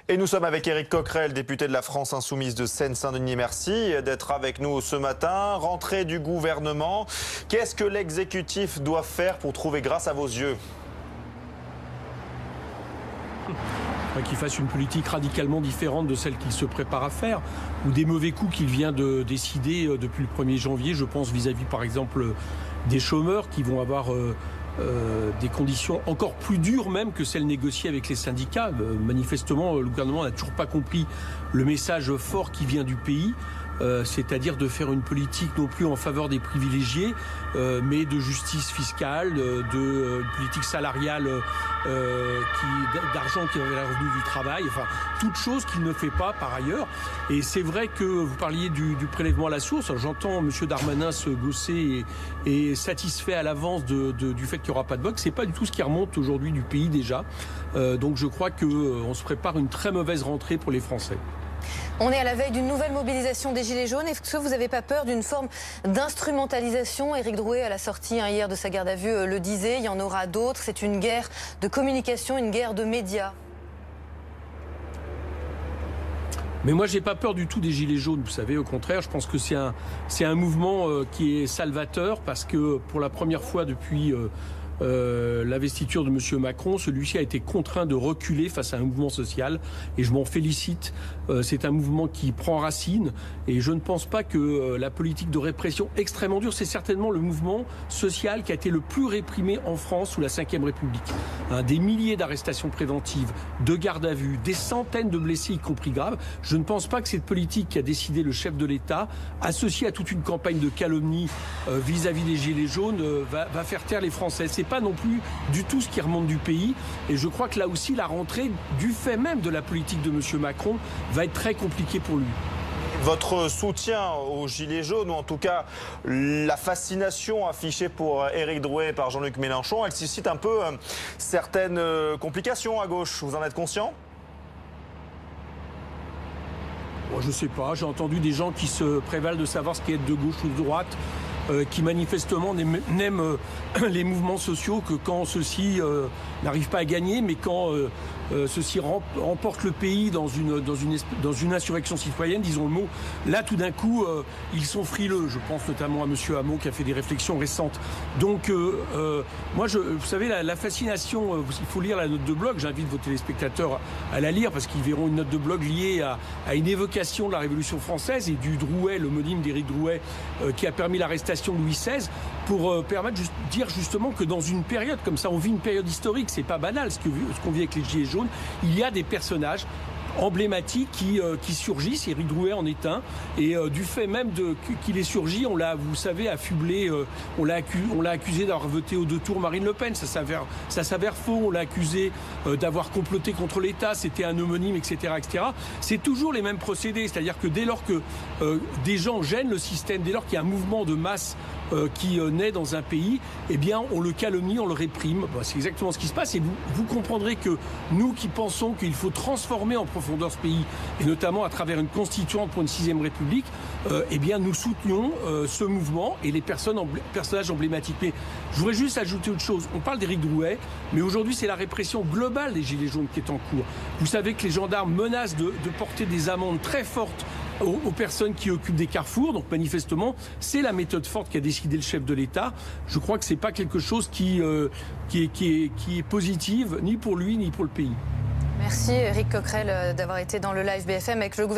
Et nous sommes avec Éric Coquerel, député de la France Insoumise de Seine-Saint-Denis. Merci d'être avec nous ce matin. Rentrée du gouvernement. Qu'est-ce que l'exécutif doit faire pour trouver grâce à vos yeux? Qu'il fasse une politique radicalement différente de celle qu'il se prépare à faire, ou des mauvais coups qu'il vient de décider depuis le 1er janvier. Je pense vis-à-vis par exemple des chômeurs qui vont avoir des conditions encore plus dures même que celles négociées avec les syndicats. Manifestement, le gouvernement n'a toujours pas compris le message fort qui vient du pays. C'est-à-dire de faire une politique non plus en faveur des privilégiés, mais de justice fiscale, de politique salariale, d'argent qui va vers les revenus du travail, enfin, toute chose qu'il ne fait pas par ailleurs. Et c'est vrai que vous parliez du prélèvement à la source. J'entends M. Darmanin se gosser et satisfait à l'avance du fait qu'il n'y aura pas de vote. C'est pas du tout ce qui remonte aujourd'hui du pays déjà. Donc je crois qu'on se prépare une très mauvaise rentrée pour les Français. On est à la veille d'une nouvelle mobilisation des Gilets jaunes. Est-ce que vous n'avez pas peur d'une forme d'instrumentalisation? Éric Drouet, à la sortie hier de sa garde à vue, le disait, il y en aura d'autres. C'est une guerre de communication, une guerre de médias. Mais moi, j'ai pas peur du tout des Gilets jaunes, vous savez. Au contraire, je pense que c'est un mouvement qui est salvateur parce que pour la première fois depuis l'investiture de M. Macron, celui-ci a été contraint de reculer face à un mouvement social et je m'en félicite. C'est un mouvement qui prend racine et je ne pense pas que la politique de répression extrêmement dure, c'est certainement le mouvement social qui a été le plus réprimé en France sous la Ve République. Des milliers d'arrestations préventives, de gardes à vue, des centaines de blessés, y compris graves. Je ne pense pas que cette politique qu'a décidé le chef de l'État, associée à toute une campagne de calomnie vis-à-vis des Gilets jaunes, va faire taire les Français. C'est pas non plus du tout ce qui remonte du pays. Et je crois que là aussi, la rentrée, du fait même de la politique de M. Macron, va être très compliquée pour lui. Votre soutien aux Gilets jaunes, ou en tout cas la fascination affichée pour Éric Drouet par Jean-Luc Mélenchon, elle suscite un peu certaines complications à gauche. Vous en êtes conscient? Bon, je ne sais pas. J'ai entendu des gens qui se prévalent de savoir ce qui est de gauche ou de droite, qui manifestement n'aiment les mouvements sociaux que quand ceux-ci n'arrivent pas à gagner, mais quand ceux-ci remportent le pays dans une insurrection citoyenne, disons le mot, là tout d'un coup ils sont frileux. Je pense notamment à M. Hamon qui a fait des réflexions récentes. Donc moi, vous savez, la fascination, il faut lire la note de blog, j'invite vos téléspectateurs à la lire parce qu'ils verront une note de blog liée à une évocation de la Révolution française et du Drouet, l'homonyme d'Éric Drouet, qui a permis l'arrestation de Louis XVI, pour permettre de dire justement que dans une période comme ça, on vit une période historique, c'est pas banal ce qu'on vit avec les Gilets jaunes, il y a des personnages emblématiques qui surgissent. Éric Drouet en est un, et du fait même qu'il est surgi, on l'a, vous savez, affublé, on l'a accusé d'avoir voté aux 2 tours Marine Le Pen, ça s'avère faux, on l'a accusé d'avoir comploté contre l'État, c'était un homonyme, etc., etc. C'est toujours les mêmes procédés, c'est-à-dire que dès lors que des gens gênent le système, dès lors qu'il y a un mouvement de masse qui naît dans un pays, eh bien on le calomnie, on le réprime. Bon, c'est exactement ce qui se passe, et vous comprendrez que nous qui pensons qu'il faut transformer en profondeur ce pays, et notamment à travers une constituante pour une 6e République, eh bien nous soutenions ce mouvement et les personnages emblématiques. Mais je voudrais juste ajouter autre chose. On parle d'Éric Drouet, mais aujourd'hui c'est la répression globale des Gilets jaunes qui est en cours. Vous savez que les gendarmes menacent de porter des amendes très fortes aux personnes qui occupent des carrefours. Donc manifestement, c'est la méthode forte qu'a décidé le chef de l'État. Je crois que c'est pas quelque chose qui est positive, ni pour lui, ni pour le pays. Merci Éric Coquerel d'avoir été dans le live BFM avec le gouvernement.